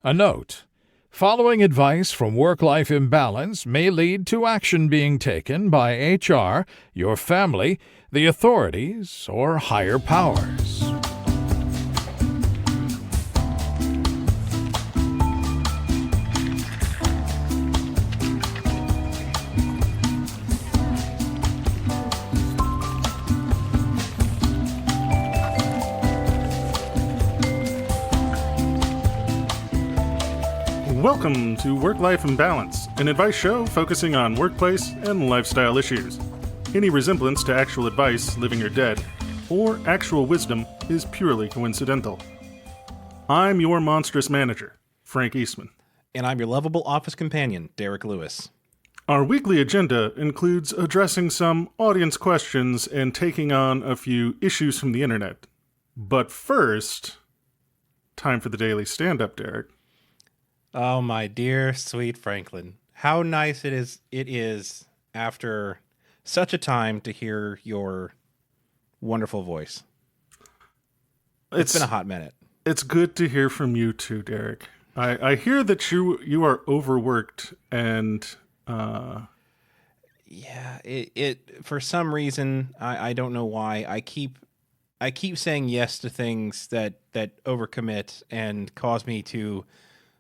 A note: following advice from work-life imbalance may lead to action being taken by HR, your family, the authorities, or higher powers. Welcome to Work-Life Imbalance, an advice show focusing on workplace and lifestyle issues. Any resemblance to actual advice, living or dead, or actual wisdom is purely coincidental. I'm your monstrous manager, Frank Eastman. And I'm your lovable office companion, Derek Lewis. Our weekly agenda includes addressing some audience questions and taking on a few issues from the internet. But first, time for the daily stand-up, Derek. Oh, my dear, sweet Franklin. How nice it is after such a time to hear your wonderful voice. It's been a hot minute. It's good to hear from you too, Derek. I hear that you are overworked and yeah, it for some reason I don't know why I keep saying yes to things that overcommit and cause me to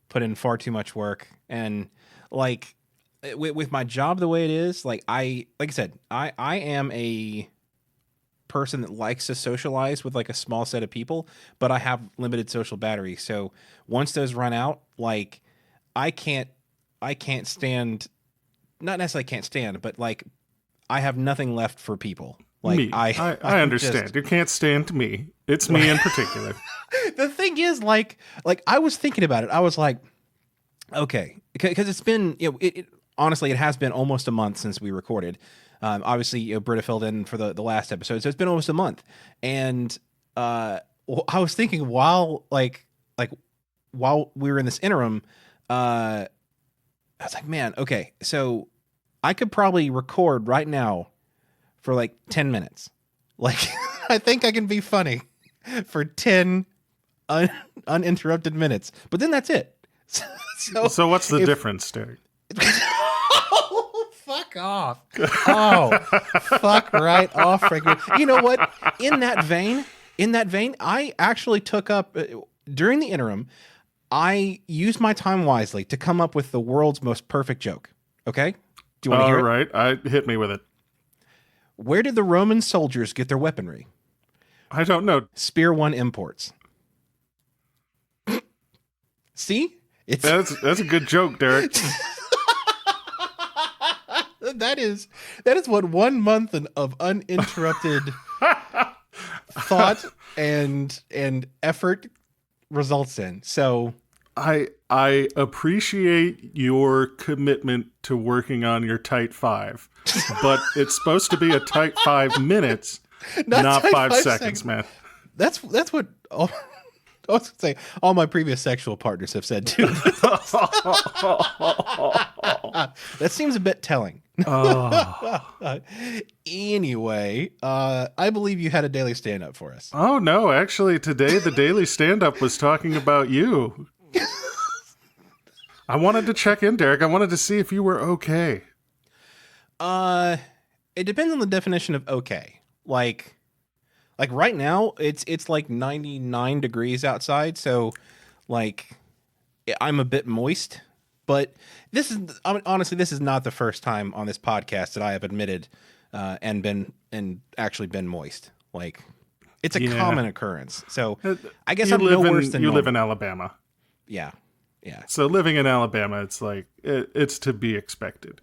put in far too much work. And like with my job the way it is, like I said, I am a person that likes to socialize with like a small set of people, but I have limited social battery. So once those run out, like I can't stand, not necessarily can't stand, but like I have nothing left for people. Like me. I understand. You can't stand me. It's me in particular. The thing is, like I was thinking about it. I was like, okay, because it's been, honestly, it has been almost a month since we recorded. Obviously, Britta filled in for the last episode, so it's been almost a month. And I was thinking while we were in this interim, I was like, man, okay, so I could probably record right now for like 10 minutes. Like, I think I can be funny for 10 uninterrupted minutes, but then that's it. So what's the difference, Derek? Oh, fuck off. Oh, fuck right off, Frank. You know what? In that vein, I actually took up, during the interim, I used my time wisely to come up with the world's most perfect joke. Okay? Do you want to hear it? All right. Hit me with it. Where did the Roman soldiers get their weaponry? I don't know. Spear One imports. See? That's a good joke, Derek. That is what 1 month of uninterrupted thought and effort results in. So I appreciate your commitment to working on your tight 5, but it's supposed to be a tight 5 minutes, not 5 seconds, man. That's what I was going to say, all my previous sexual partners have said too. That seems a bit telling. Oh. Anyway, I believe you had a daily stand-up for us. Oh, no. Actually, today the daily stand-up was talking about you. I wanted to check in, Derek. I wanted to see if you were okay. It depends on the definition of okay. Like right now, it's like 99 degrees outside, so like I'm a bit moist. But honestly, this is not the first time on this podcast that I have admitted and actually been moist. Like it's a common occurrence. So I guess I'm no worse than you normal. live in Alabama. Yeah. So living in Alabama, it's like it's to be expected,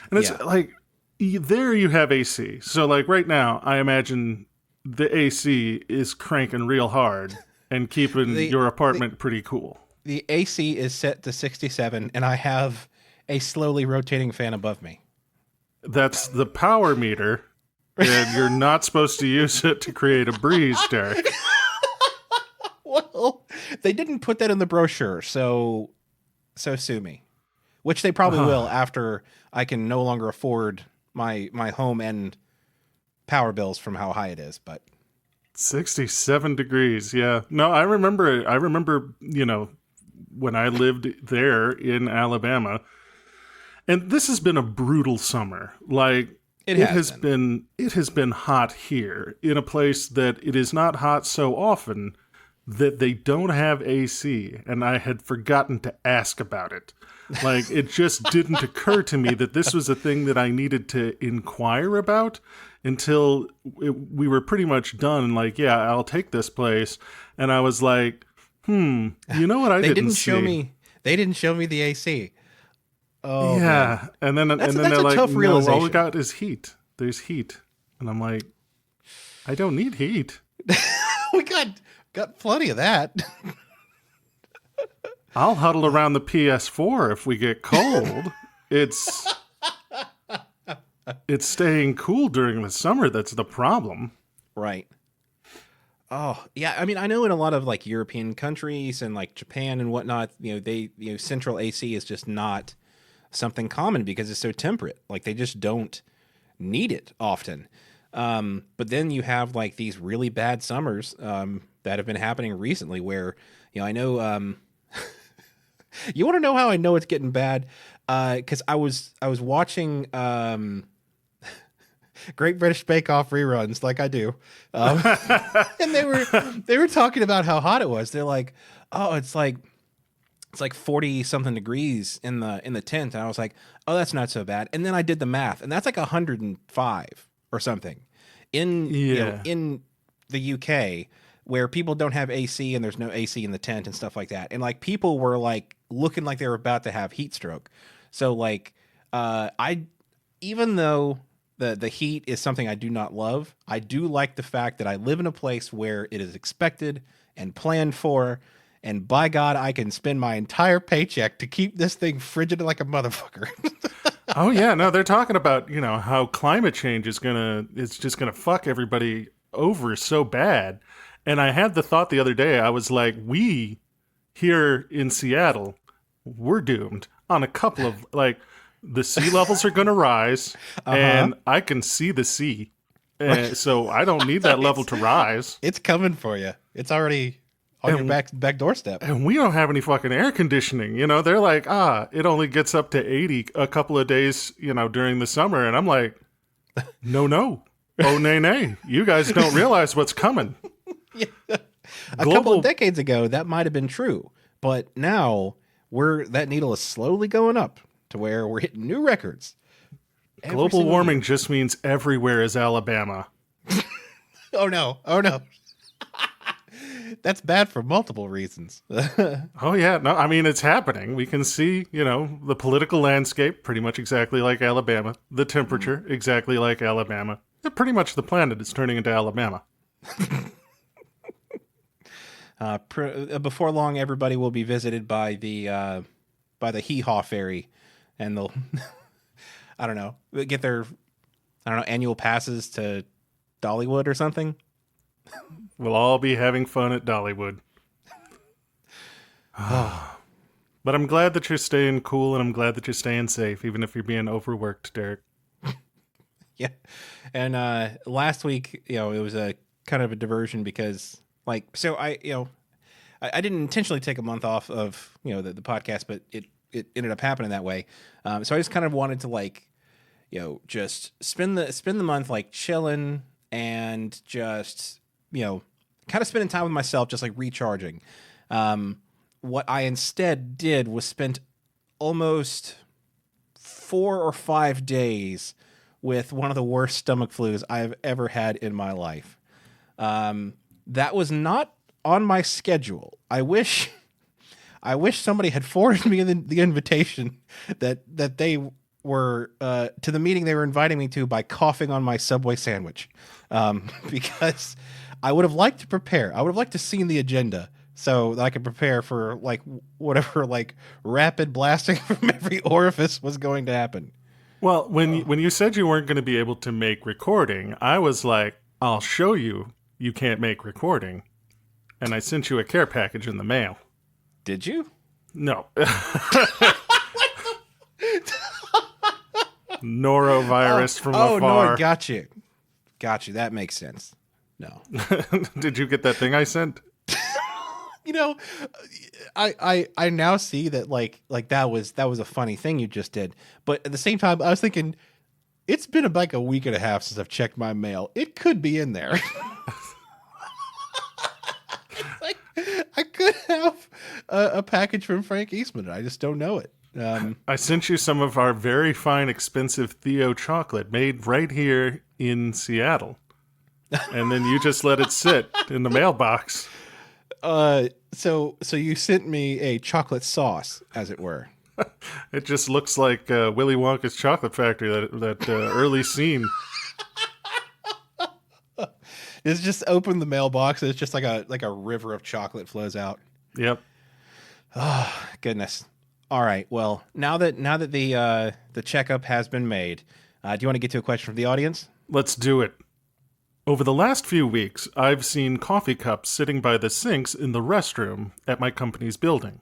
and it's like there you have AC. So like right now, I imagine the AC is cranking real hard and keeping your apartment pretty cool. The AC is set to 67, and I have a slowly rotating fan above me. That's the power meter, and you're not supposed to use it to create a breeze, Derek. Well, they didn't put that in the brochure, so sue me. Which they probably will after I can no longer afford my home and power bills from how high it is, but 67 degrees. Yeah. No, I remember, when I lived there in Alabama. And this has been a brutal summer. Like, it has been hot here in a place that it is not hot so often that they don't have AC, and I had forgotten to ask about it. Like, it just didn't occur to me that this was a thing that I needed to inquire about until we were pretty much done. Like, yeah, I'll take this place. And I was like, you know what I didn't see? They didn't show me the AC. Oh, yeah. Man. And then they're a like, tough no, realization. all we got is heat. There's heat. And I'm like, I don't need heat. We got plenty of that. I'll huddle around the PS4 if we get cold. It's staying cool during the summer that's the problem. Right. Oh, yeah. I mean, I know in a lot of like European countries and like Japan and whatnot, central AC is just not something common because it's so temperate. Like they just don't need it often. But then you have like these really bad summers that have been happening recently where, I know, you want to know how I know it's getting bad? Because I was watching Great British Bake Off reruns like I do, and they were talking about how hot it was. They're like, oh, it's like 40 something degrees in the tent, and I was like, oh, that's not so bad. And then I did the math, and that's like 105 or something in in the UK, where people don't have AC and there's no AC in the tent and stuff like that. And like people were like looking like they were about to have heat stroke. So like even though the heat is something I do not love, I do like the fact that I live in a place where it is expected and planned for, and by God, I can spend my entire paycheck to keep this thing frigid like a motherfucker. Oh yeah, no, they're talking about, how climate change is just gonna fuck everybody over so bad. And I had the thought the other day, I was like, we here in Seattle, we're doomed on a couple of, like, the sea levels are going to rise, and I can see the sea. So I don't need that level to rise. It's coming for you. It's already on your back doorstep. And we don't have any fucking air conditioning. They're like, it only gets up to 80 a couple of days, during the summer. And I'm like, no. Oh, nay. You guys don't realize what's coming. Yeah. A couple of decades ago, that might have been true, but now that needle is slowly going up to where we're hitting new records. Global warming just means everywhere is Alabama. Oh no! That's bad for multiple reasons. Oh yeah, no, I mean it's happening. We can see, the political landscape pretty much exactly like Alabama, the temperature exactly like Alabama. Pretty much the planet is turning into Alabama. Before long, everybody will be visited by the Hee Haw Fairy, and they'll, get their, annual passes to Dollywood or something. We'll all be having fun at Dollywood. But I'm glad that you're staying cool, and I'm glad that you're staying safe, even if you're being overworked, Derek. Yeah, and last week, it was a kind of a diversion because. I didn't intentionally take a month off of, the podcast, but it ended up happening that way. So I just kind of wanted to spend the month like chilling and just, kind of spending time with myself, just like recharging. What I instead did was spent almost 4 or 5 days with one of the worst stomach flus I've ever had in my life. That was not on my schedule. I wish somebody had forwarded me the invitation that they were to the meeting they were inviting me to by coughing on my Subway sandwich, because I would have liked to prepare. I would have liked to seen the agenda so that I could prepare for like whatever like rapid blasting from every orifice was going to happen. Well, when you said you weren't going to be able to make recording, I was like, I'll show you. You can't make recording. And I sent you a care package in the mail. Did you? No. Norovirus from afar. Oh, no, got you. That makes sense. No. Did you get that thing I sent? You know, I now see that like that was a funny thing you just did, but at the same time, I was thinking it's been like a week and a half since I've checked my mail. It could be in there. It's like I could have a package from Frank Eastman, and I just don't know it. I sent you some of our very fine, expensive Theo chocolate made right here in Seattle, and then you just let it sit in the mailbox. So you sent me a chocolate sauce, as it were. It just looks like Willy Wonka's chocolate factory, that early scene. It's just open the mailbox, and it's just like a river of chocolate flows out. Yep. Oh, goodness. All right. Well, now that the checkup has been made, do you want to get to a question from the audience? Let's do it. Over the last few weeks, I've seen coffee cups sitting by the sinks in the restroom at my company's building.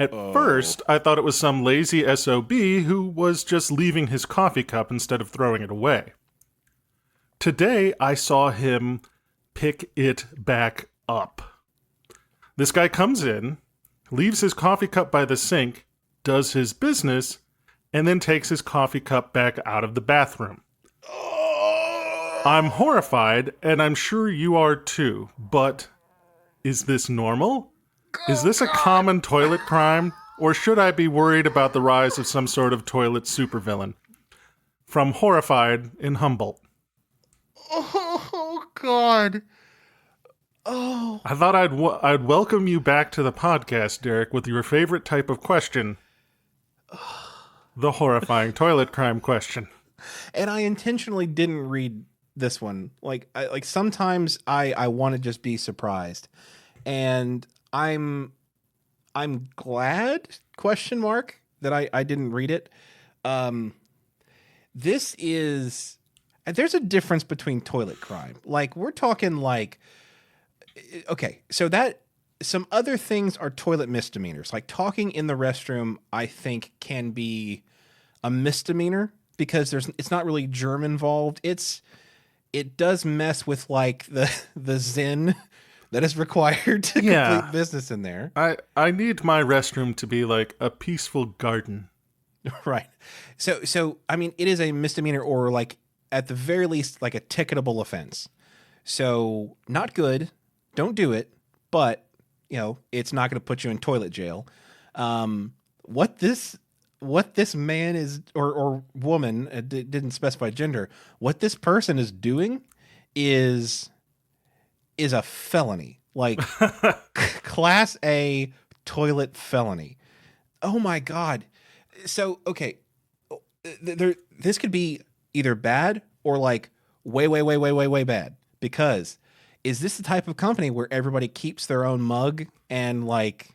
At first, I thought it was some lazy SOB who was just leaving his coffee cup instead of throwing it away. Today, I saw him pick it back up. This guy comes in, leaves his coffee cup by the sink, does his business, and then takes his coffee cup back out of the bathroom. I'm horrified, and I'm sure you are too, but is this normal? Is this a common toilet crime, or should I be worried about the rise of some sort of toilet supervillain? From Horrified in Humboldt. Oh, God. Oh. I thought I'd welcome you back to the podcast, Derek, with your favorite type of question. The horrifying toilet crime question. And I intentionally didn't read this one. Like sometimes I want to just be surprised. And I'm glad, question mark, that I didn't read it. This is, there's a difference between toilet crime. Like, we're talking like, okay, so that some other things are toilet misdemeanors. Like talking in the restroom, I think can be a misdemeanor because it's not really germ involved. It does mess with like the zen that is required to complete business in there. I need my restroom to be like a peaceful garden. Right. So I mean, it is a misdemeanor, or like at the very least like a ticketable offense. So not good. Don't do it. But it's not going to put you in toilet jail. What this man is, or woman, didn't specify gender. What this person is doing is a felony, like class A toilet felony. Oh my God. So, okay. This could be either bad or like way bad, because is this the type of company where everybody keeps their own mug and like,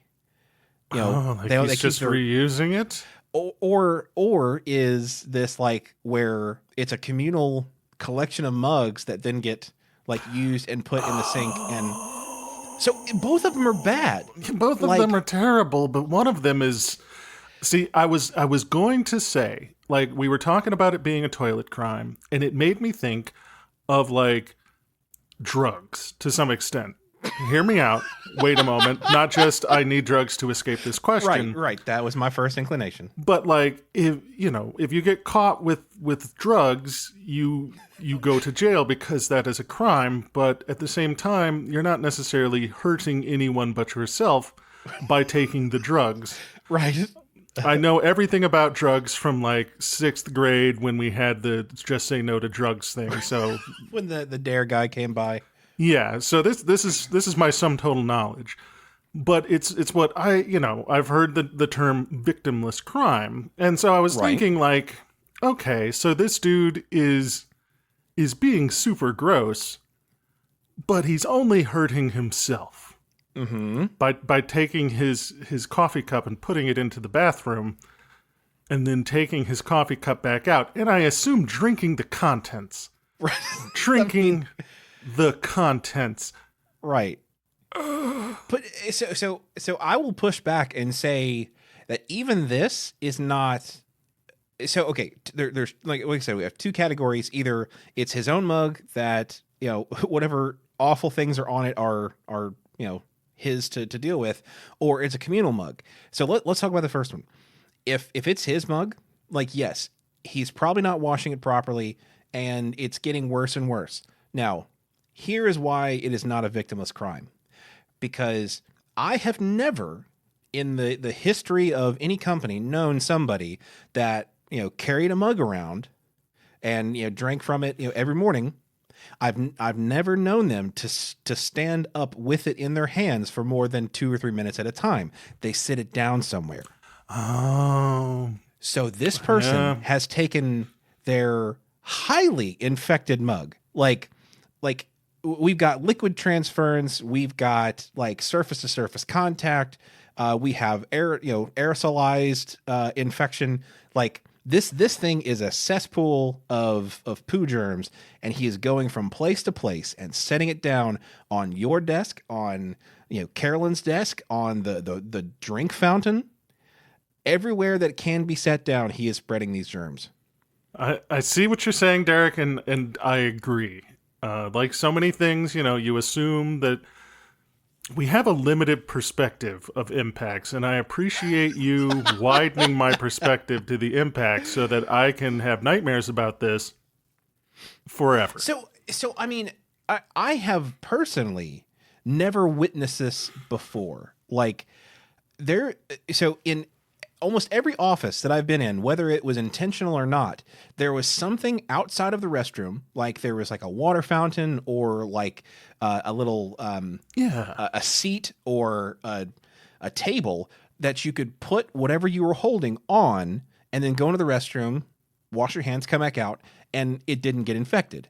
they keep just reusing it? Or is this like where it's a communal collection of mugs that then get like used and put in the sink? And so both of them are bad. Both of them are terrible, but one of them is, see, I was going to say, like, we were talking about it being a toilet crime, and it made me think of like drugs to some extent. Hear me out. Wait a moment. Not just I need drugs to escape this question. Right. That was my first inclination. But like, if you get caught with drugs, you go to jail because that is a crime. But at the same time, you're not necessarily hurting anyone but yourself by taking the drugs. Right. I know everything about drugs from like 6th grade when we had the Just Say No to Drugs thing. So when the DARE guy came by. Yeah, so this is my sum total knowledge, but it's what I've heard the term victimless crime, and so I was thinking like, okay, so this dude is being super gross, but he's only hurting himself by taking his coffee cup and putting it into the bathroom, and then taking his coffee cup back out, and I assume drinking the contents, drinking. The contents. Right. But so I will push back and say that even this is not. So, okay, there's like I said, we have two categories. Either it's his own mug that, whatever awful things are on it are his to deal with, or it's a communal mug. So let's talk about the first one. If it's his mug, like, yes, he's probably not washing it properly, and it's getting worse and worse. Now, here is why it is not a victimless crime. Because I have never, in the history of any company, known somebody that, carried a mug around and, drank from it, every morning. I've never known them to stand up with it in their hands for more than 2 or 3 minutes at a time. They sit it down somewhere. Oh. So this person has taken their highly infected mug. Like we've got liquid transference, we've got like surface to surface contact, we have aerosolized infection. Like this thing is a cesspool of poo germs, and he is going from place to place and setting it down on your desk, on Carolyn's desk, on the drink fountain. Everywhere that can be set down, he is spreading these germs. I see what you're saying, Derek, and I agree. Like so many things, you assume that we have a limited perspective of impacts, and I appreciate you widening my perspective to the impact so that I can have nightmares about this forever. So I mean, I have personally never witnessed this before. Like in almost every office that I've been in, whether it was intentional or not, there was something outside of the restroom, like there was like a water fountain or like a little a seat or a table that you could put whatever you were holding on, and then go into the restroom, wash your hands, come back out, and it didn't get infected.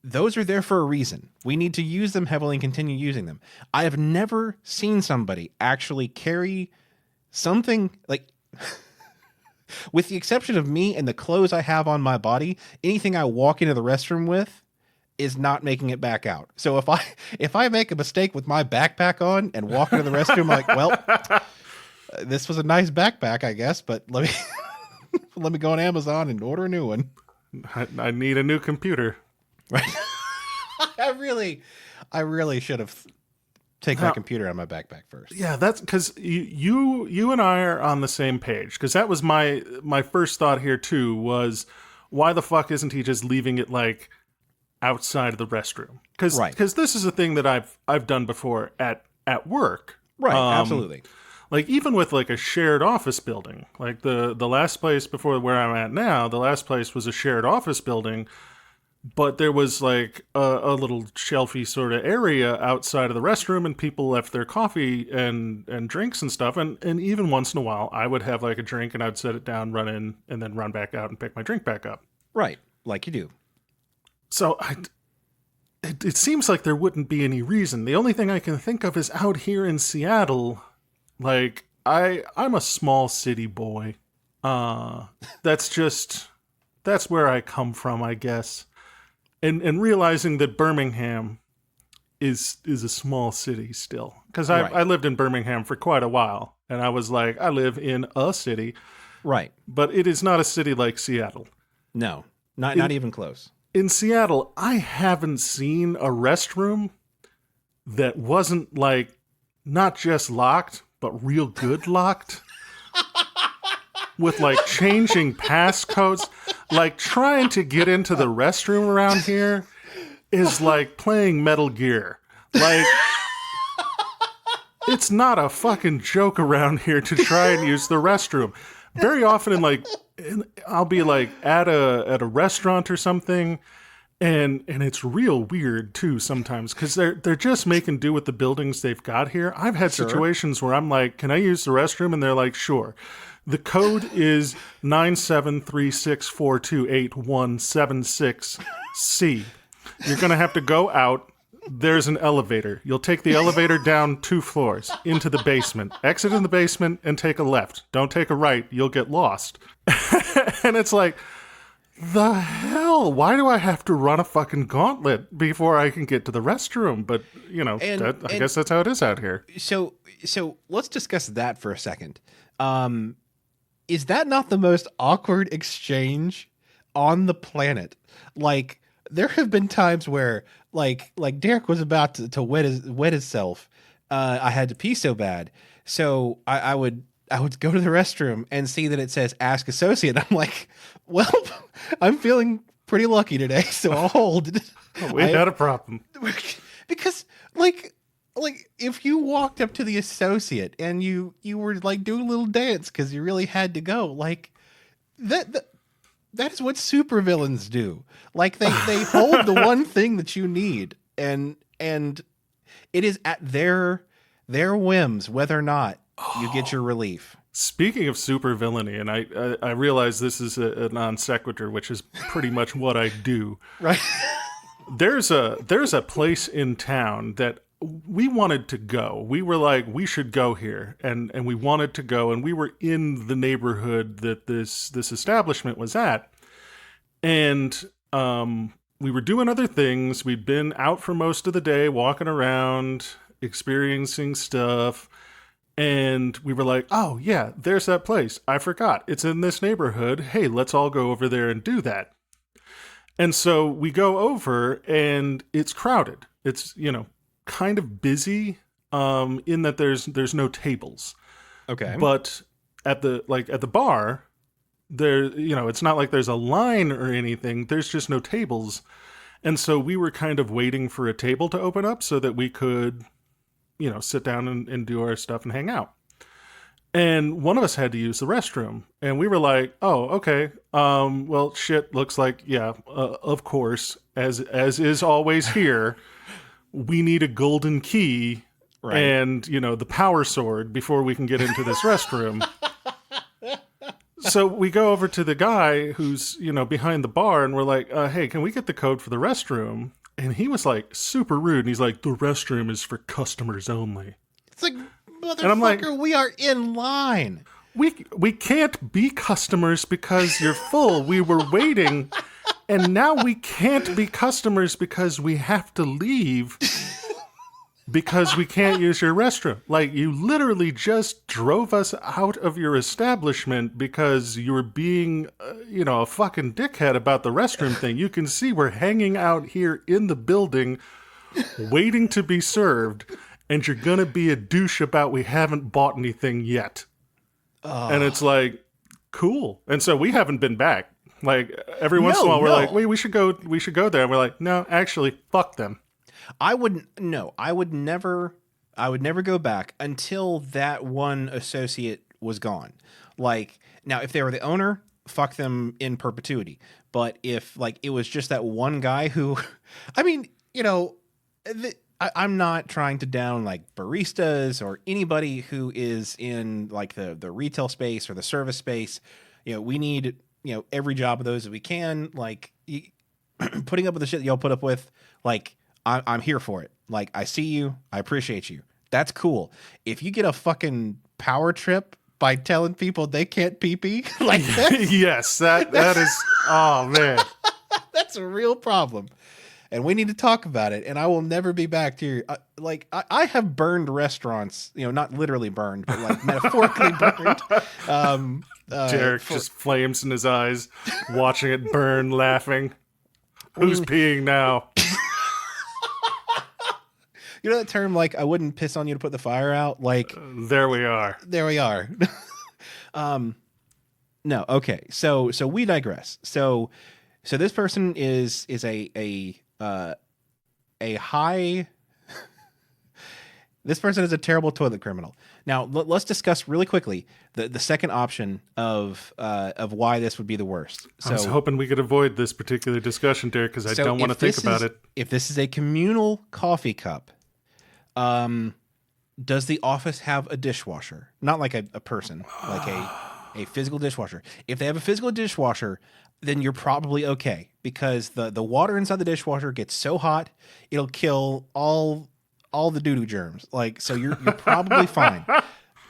Those are there for a reason. We need to use them heavily and continue using them. I have never seen somebody actually carry something like, with the exception of me and the clothes I have on my body, anything I walk into the restroom with is not making it back out. So if I make a mistake with my backpack on and walk into the restroom, I'm like, well, this was a nice backpack, I guess, but let me go on Amazon and order a new one. I need a new computer. Right. I really should have taken my computer out of my backpack first. Yeah, that's because you and I are on the same page, because that was my first thought here too, was why the fuck isn't he just leaving it like outside of the restroom? Because this is a thing that I've done before at work. Right, absolutely. Like even with like a shared office building, like the last place before where I'm at now, the last place was a shared office building. But there was like a little shelfy sort of area outside of the restroom, and people left their coffee and drinks and stuff. And even once in a while, I would have like a drink and I'd set it down, run in, and then run back out and pick my drink back up. Right, like you do. So it seems like there wouldn't be any reason. The only thing I can think of is out here in Seattle, like I'm a small city boy. That's where I come from, I guess. And realizing that Birmingham is a small city still. Because I lived in Birmingham for quite a while. And I was like, I live in a city. Right. But it is not a city like Seattle. No, not even close. In Seattle, I haven't seen a restroom that wasn't like, not just locked, but real good locked. With like changing passcodes. Like trying to get into the restroom around here is like playing Metal Gear. Like it's not a fucking joke around here to try and use the restroom. Very often I'll be like at a restaurant or something, and it's real weird too sometimes, because they're just making do with the buildings they've got here. I've had situations where I'm like, can I use the restroom? And they're like, sure. The code is 97364281776C. You're going to have to go out. There's an elevator. You'll take the elevator down 2 floors into the basement. Exit in the basement and take a left. Don't take a right. You'll get lost. And it's like, the hell? Why do I have to run a fucking gauntlet before I can get to the restroom? But, I guess that's how it is out here. So let's discuss that for a second. Is that not the most awkward exchange on the planet? Like, there have been times where like Derek was about to wet himself. I had to pee so bad. So I would go to the restroom and see that it says ask associate. I'm like, well, I'm feeling pretty lucky today, so I'll hold. We had a problem. Because like if you walked up to the associate and you were like doing a little dance because you really had to go, like that is what supervillains do. Like they hold the one thing that you need, and it is at their whims whether or not you get your relief. Speaking of supervillainy, and I realize this is a non sequitur, which is pretty much what I do. Right. There's a place in town that we wanted to go. We were like, we should go here, and we wanted to go, and we were in the neighborhood that this establishment was at, and we were doing other things. We'd been out for most of the day, walking around, experiencing stuff, and we were like, oh yeah, there's that place. I forgot. It's in this neighborhood. Hey, let's all go over there and do that. And so we go over, and it's crowded. It's, kind of busy in that there's no tables. Okay. But at the bar, there, it's not like there's a line or anything. There's just no tables. And so we were kind of waiting for a table to open up so that we could, sit down and do our stuff and hang out. And one of us had to use the restroom, and we were like, oh, okay. Well, shit, looks like, yeah, of course, as is always here, we need a golden key, right, and, the power sword before we can get into this restroom. So we go over to the guy who's, behind the bar, and we're like, hey, can we get the code for the restroom? And he was like super rude, and he's like, the restroom is for customers only. It's like, motherfucker, and I'm like, we are in line. We can't be customers because you're full. We were waiting, and now we can't be customers because we have to leave because we can't use your restroom. Like, you literally just drove us out of your establishment because you were being, a fucking dickhead about the restroom thing. You can see we're hanging out here in the building waiting to be served, and you're going to be a douche about we haven't bought anything yet. And it's like, cool. And so we haven't been back. Like, every once in a while we're like, wait, we should go there. And we're like, no, actually, fuck them. I would never go back until that one associate was gone. Like, now, if they were the owner, fuck them in perpetuity. But if, like, it was just that one guy who, I mean, I'm not trying to down, like, baristas or anybody who is in, like, the retail space or the service space. We need, every job of those that we can. Like, putting up with the shit that y'all put up with, like, I'm here for it. Like, I see you. I appreciate you. That's cool. If you get a fucking power trip by telling people they can't pee-pee, like that. Yes, that is, oh, man. That's a real problem. And we need to talk about it. And I will never be back to your, I have burned restaurants, not literally burned, but like metaphorically burned. Derek just flames in his eyes, watching it burn, laughing. Who's peeing now? You know that term, like, I wouldn't piss on you to put the fire out? Like, there we are. There we are. No, okay. So we digress. So this person is a high. This person is a terrible toilet criminal. Now let's discuss really quickly the second option of why this would be the worst. So, I was hoping we could avoid this particular discussion, Derek, because I don't want to think about it. If this is a communal coffee cup, does the office have a dishwasher? Not like a person, like a physical dishwasher. If they have a physical dishwasher, then you're probably okay, because the water inside the dishwasher gets so hot it'll kill all the doo-doo germs. Like, so you're probably fine.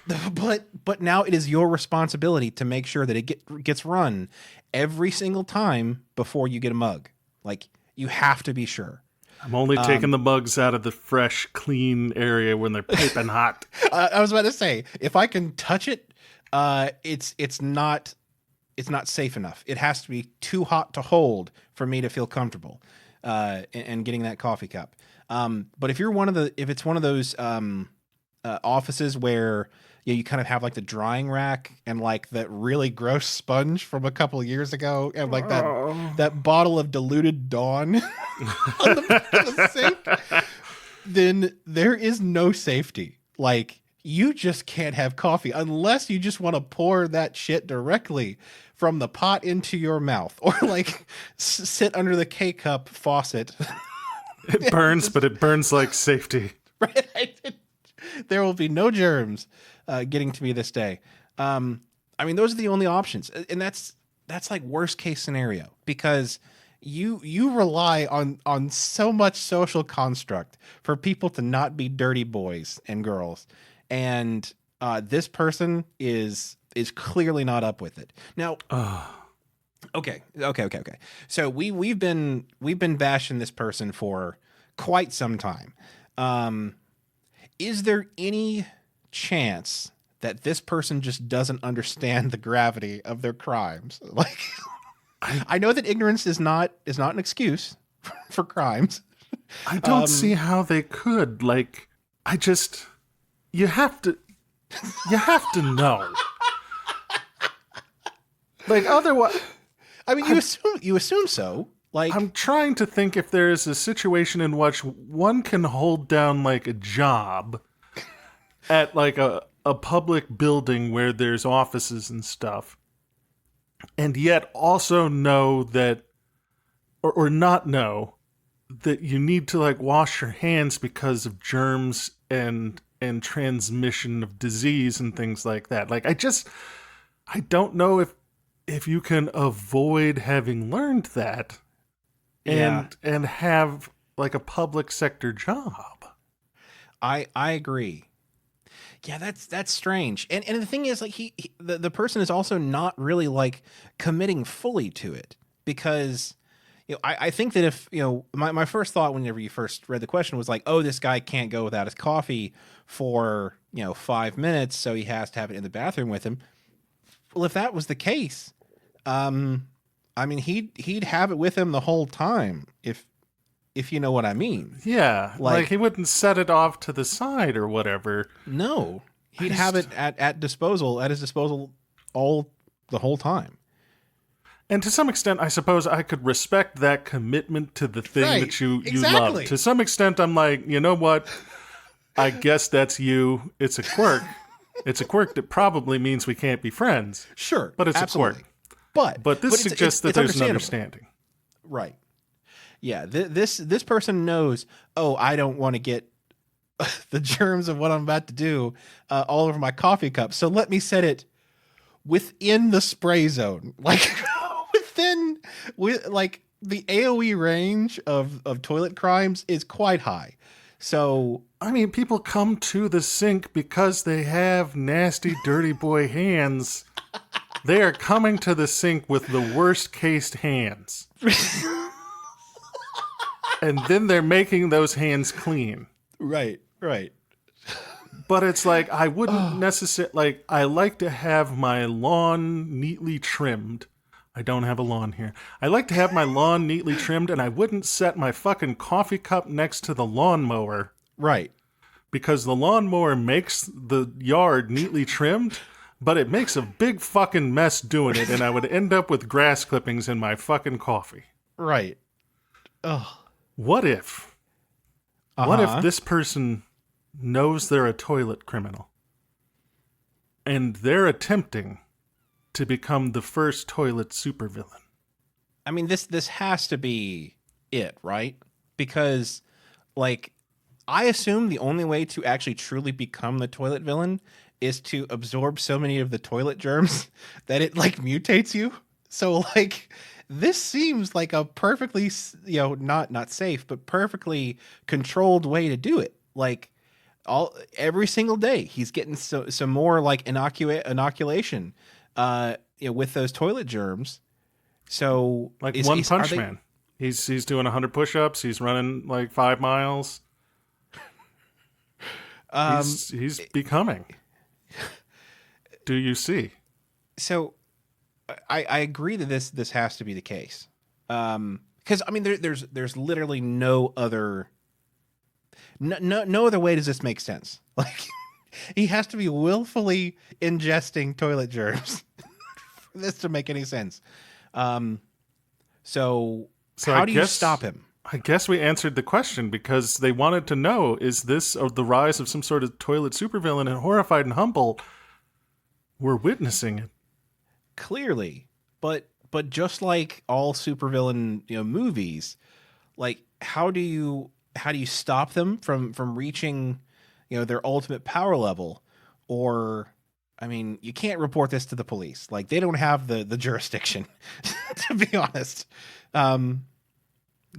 But now it is your responsibility to make sure that it gets run every single time before you get a mug. Like, you have to be sure. I'm only taking the mugs out of the fresh, clean area when they're piping hot. I was about to say, if I can touch it, it's not safe enough. It has to be too hot to hold for me to feel comfortable. and getting that coffee cup. But if it's one of those offices where you kind of have like the drying rack and like that really gross sponge from a couple of years ago and like that bottle of diluted Dawn on the back of the sink, then there is no safety. Like, you just can't have coffee unless you just want to pour that shit directly from the pot into your mouth, or like sit under the K-cup faucet. It burns, but it burns like safety. Right? There will be no germs getting to me this day. I mean, those are the only options, and that's like worst case scenario, because you rely on so much social construct for people to not be dirty boys and girls, and this person is clearly not up with it. Now, okay. So we've been bashing this person for quite some time. Is there any chance that this person just doesn't understand the gravity of their crimes? Like, I know that ignorance is not an excuse for crimes. I don't see how they could. Like, you have to know. Like, otherwise, I mean, you assume so. Like, I'm trying to think if there is a situation in which one can hold down like a job at like a public building where there's offices and stuff, and yet also know that, or not know that you need to like wash your hands because of germs and transmission of disease and things like that. Like, I don't know if you can avoid having learned that and have like a public sector job. I agree. Yeah, that's strange. And the thing is, like, the person is also not really like committing fully to it, because I think that if my first thought whenever you first read the question was like, oh, this guy can't go without his coffee for 5 minutes, so he has to have it in the bathroom with him. Well, if that was the case, I mean, he'd have it with him the whole time, if you know what I mean. Yeah, like he wouldn't set it off to the side or whatever. No, he'd have it at his disposal the whole time. And to some extent, I suppose I could respect that commitment to the thing that you love. To some extent, I'm like, you know what? I guess that's you. It's a quirk. It's a quirk that probably means we can't be friends. Sure, but it's absolutely. a quirk. But this suggests that there's an understanding. Right. Yeah, this person knows, oh, I don't want to get the germs of what I'm about to do all over my coffee cup, so let me set it within the spray zone. Like, like the AoE range of toilet crimes is quite high. So, I mean, people come to the sink because they have nasty, dirty boy hands. They are coming to the sink with the worst cased hands. And then they're making those hands clean. Right. But it's like, I wouldn't necessarily, like, I like to have my lawn neatly trimmed. I don't have a lawn here. I like to have my lawn neatly trimmed, and I wouldn't set my fucking coffee cup next to the lawnmower. Right. Because the lawnmower makes the yard neatly trimmed, but it makes a big fucking mess doing it, and I would end up with grass clippings in my fucking coffee. Right. Ugh. What if this person knows they're a toilet criminal and they're attempting to become the first toilet supervillain? I mean, this has to be it, right? Because, like, I assume the only way to actually truly become the toilet villain is to absorb so many of the toilet germs that it, like, mutates you. So, like, this seems like a perfectly, not safe, but perfectly controlled way to do it. Like, every single day, he's getting some more, like, inoculation with those toilet germs. So, like One Punch Man. He's doing 100 push-ups. He's running like 5 miles. He's becoming. Do you see? So, I agree that this has to be the case. Because because I mean, there's literally no other other way does this make sense. Like, he has to be willfully ingesting toilet germs for this to make any sense. So how do you stop him? I guess we answered the question because they wanted to know, is this the rise of some sort of toilet supervillain? And Horrified and Humble were witnessing it. Clearly. But just like all supervillain, movies, like how do you stop them from reaching, their ultimate power level? Or, I mean, you can't report this to the police. Like, they don't have the jurisdiction, to be honest. Can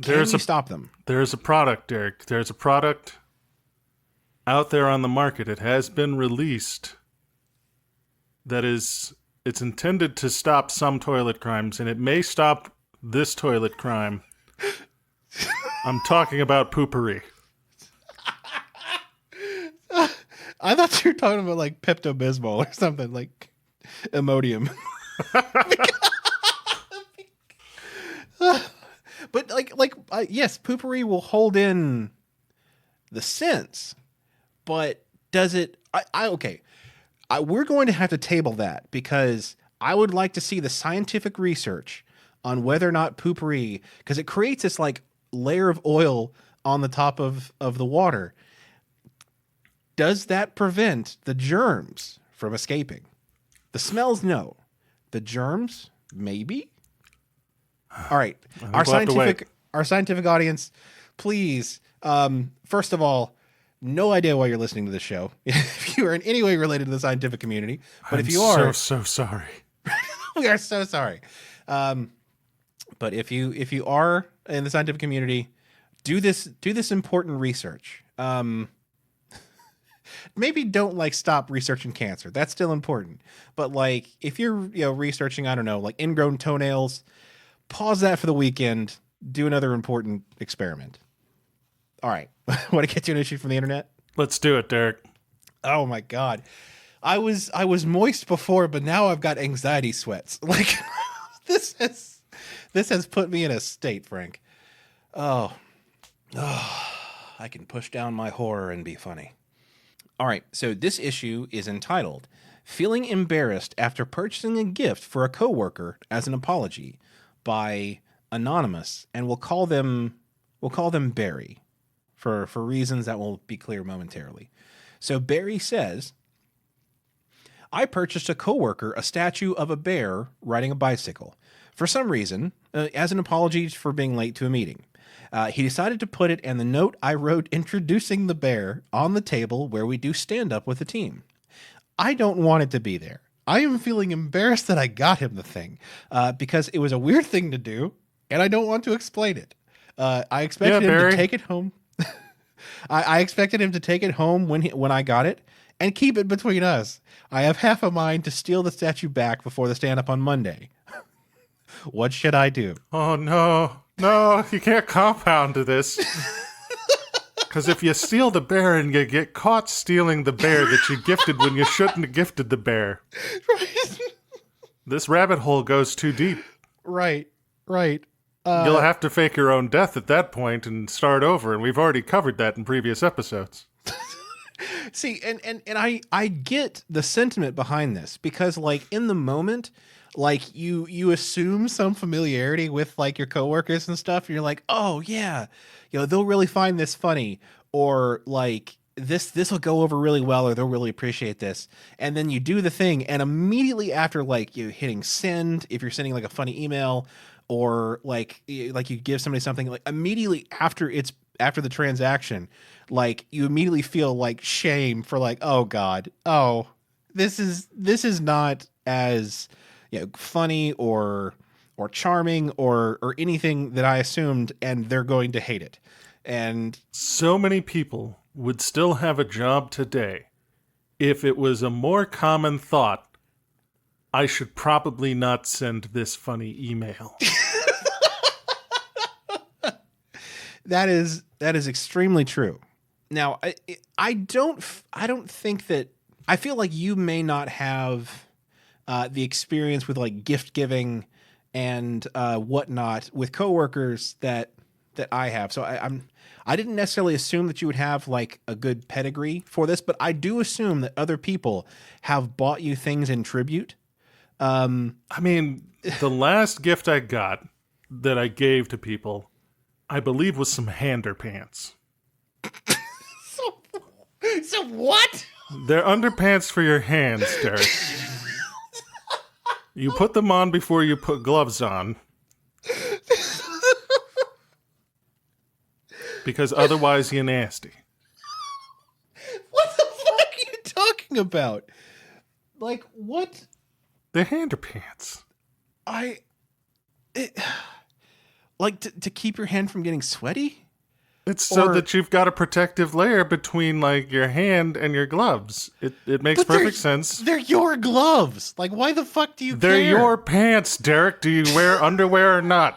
you stop them? There's a product, Derek. There's a product out there on the market. It has been released it's intended to stop some toilet crimes, and it may stop this toilet crime. I'm talking about poopery. I thought you were talking about like Pepto-Bismol or something, like Imodium. But yes, poopery will hold in the sense, but does it? We're going to have to table that because I would like to see the scientific research on whether or not poopery, because it creates this like layer of oil on the top of the water. Does that prevent the germs from escaping? The smells, no. The germs, maybe. All right, our scientific audience, please. First of all, no idea why you're listening to this show. If you are in any way related to the scientific community, but if you are, so sorry. We are so sorry. But if you are in the scientific community, do this important research. Maybe don't like stop researching cancer. That's still important. But like if you're researching, I don't know, like ingrown toenails, pause that for the weekend. Do another important experiment. All right. Want to get you an issue from the internet? Let's do it, Derek. Oh my God. I was moist before, but now I've got anxiety sweats. Like this has put me in a state, Frank. Oh, I can push down my horror and be funny. All right. So this issue is entitled "Feeling Embarrassed After Purchasing a Gift for a Coworker as an Apology" by Anonymous, and we'll call them Barry for reasons that will be clear momentarily. So Barry says, "I purchased a coworker a statue of a bear riding a bicycle. For some reason, as an apology for being late to a meeting. He decided to put it and the note I wrote introducing the bear on the table where we do stand-up with the team. I don't want it to be there. I am feeling embarrassed that I got him the thing because it was a weird thing to do, and I don't want to explain it. I expected him to take it home. I expected him to take it home when I got it and keep it between us. I have half a mind to steal the statue back before the stand-up on Monday. What should I do?" Oh, no, you can't compound to this. Because if you steal the bear and you get caught stealing the bear that you gifted when you shouldn't have gifted the bear, Right. This rabbit hole goes too deep. Right. You'll have to fake your own death at that point and start over, and we've already covered that in previous episodes. See, and I get the sentiment behind this because, like, in the moment, like you assume some familiarity with like your coworkers and stuff, and you're like, oh yeah, they'll really find this funny, or like this will go over really well, or they'll really appreciate this. And then you do the thing, and immediately after, like, you hitting send, if you're sending like a funny email, or like you give somebody something, like immediately after the transaction, like you immediately feel like shame for like, oh God, this is not as funny or charming or anything that I assumed, and they're going to hate it. And so many people would still have a job today if it was a more common thought, I should probably not send this funny email. That is extremely true. Now, I don't think that, I feel like you may not have the experience with like gift giving and whatnot with coworkers that I have. So I didn't necessarily assume that you would have like a good pedigree for this, but I do assume that other people have bought you things in tribute. I mean, the last gift I got that I gave to people, I believe, was some hander pants. So what? They're underpants for your hands, Derek. You put them on before you put gloves on. Because otherwise you're nasty. What the fuck are you talking about? Like, what? They're hander pants. Like to keep your hand from getting sweaty? It's so that you've got a protective layer between like your hand and your gloves. It makes perfect sense. They're your gloves. Like, why the fuck do you care? They're your pants, Derek. Do you wear underwear or not?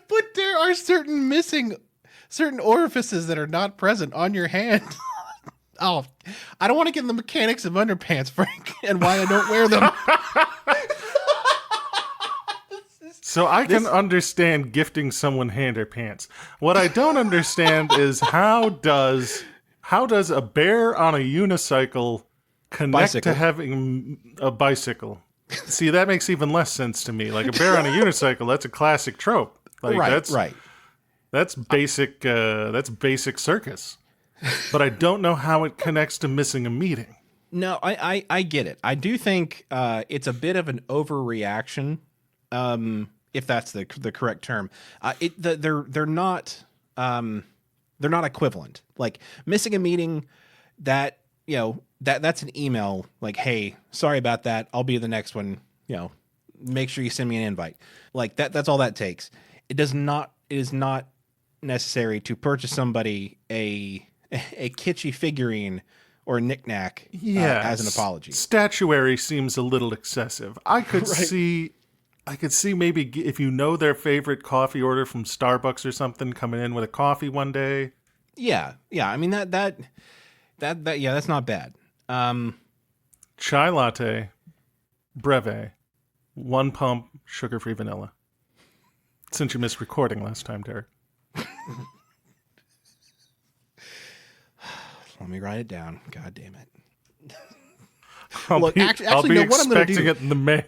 But there are certain orifices that are not present on your hand. Oh, I don't want to get in the mechanics of underpants, Frank, and why I don't wear them. So I can understand gifting someone hander pants. What I don't understand is how does a bear on a unicycle connect to having a bicycle? See, that makes even less sense to me. Like a bear on a unicycle, that's a classic trope. Like Right. That's basic circus. But I don't know how it connects to missing a meeting. No, I get it. I do think it's a bit of an overreaction. If that's the correct term, they're not equivalent. Like missing a meeting, that's an email. Like, hey, sorry about that. I'll be at the next one. Make sure you send me an invite. Like that's all that takes. It is not necessary to purchase somebody a kitschy figurine or a knickknack as an apology. Statuary seems a little excessive. I could see maybe if you know their favorite coffee order from Starbucks or something, coming in with a coffee one day. Yeah. I mean that's not bad. Chai latte, breve, 1 pump, sugar-free vanilla. Since you missed recording last time, Derek. Let me write it down. God damn it. I'll be what I'm going to do it in the mail.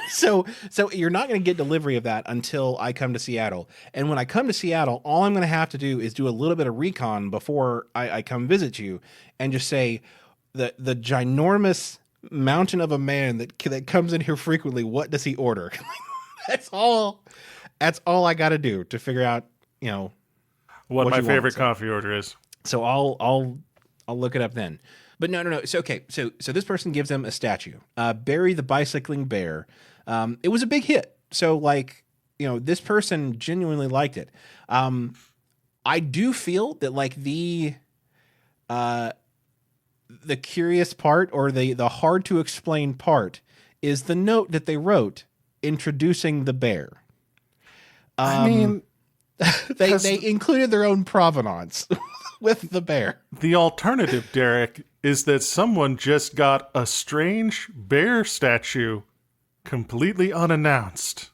So you're not going to get delivery of that until I come to Seattle. And when I come to Seattle, all I'm going to have to do is do a little bit of recon before I come visit you and just say the ginormous mountain of a man that comes in here frequently, what does he order? That's all I got to do to figure out, what my favorite coffee order is. So I'll look it up then. But no. So okay. So this person gives them a statue. Barry the bicycling bear. It was a big hit. So this person genuinely liked it. I do feel that like the curious part or the hard to explain part is the note that they wrote introducing the bear. I mean, they included their own provenance with the bear. The alternative, Derek, is that someone just got a strange bear statue completely unannounced.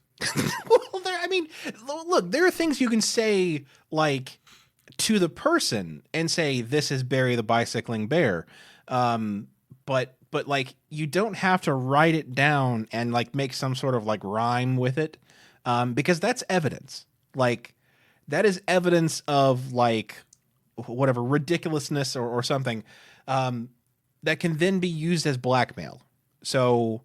Well, look, there are things you can say like to the person and say, this is Barry the bicycling bear. But like, you don't have to write it down and like make some sort of like rhyme with it. Because that's evidence. Like that is evidence of like whatever ridiculousness or something, that can then be used as blackmail. So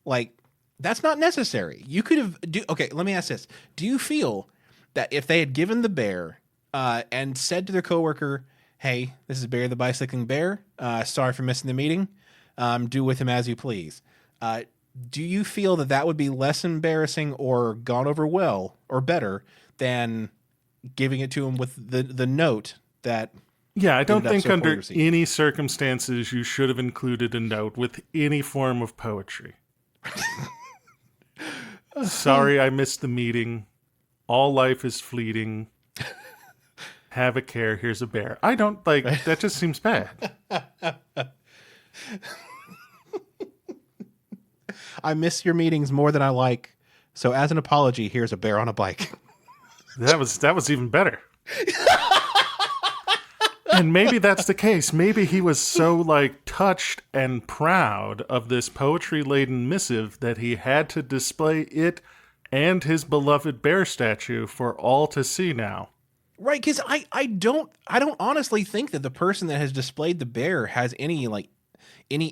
like, that's not necessary. You could have okay. Let me ask this. Do you feel that if they had given the bear, and said to their coworker, hey, this is Barry the bicycling bear. Sorry for missing the meeting. Do with him as you please. Do you feel that would be less embarrassing or gone over well or better than giving it to him with the note that? Yeah, I don't think under any circumstances you should have included a note with any form of poetry. Sorry I missed the meeting. All life is fleeting. Have a care. Here's a bear. I don't like that. Just seems bad. I miss your meetings more than I like So as an apology, here's a bear on a bike. That was even better. And maybe that's the case. Maybe he was so like touched and proud of this poetry-laden missive that he had to display it and his beloved bear statue for all to see now. Right, because I don't honestly think that the person that has displayed the bear has any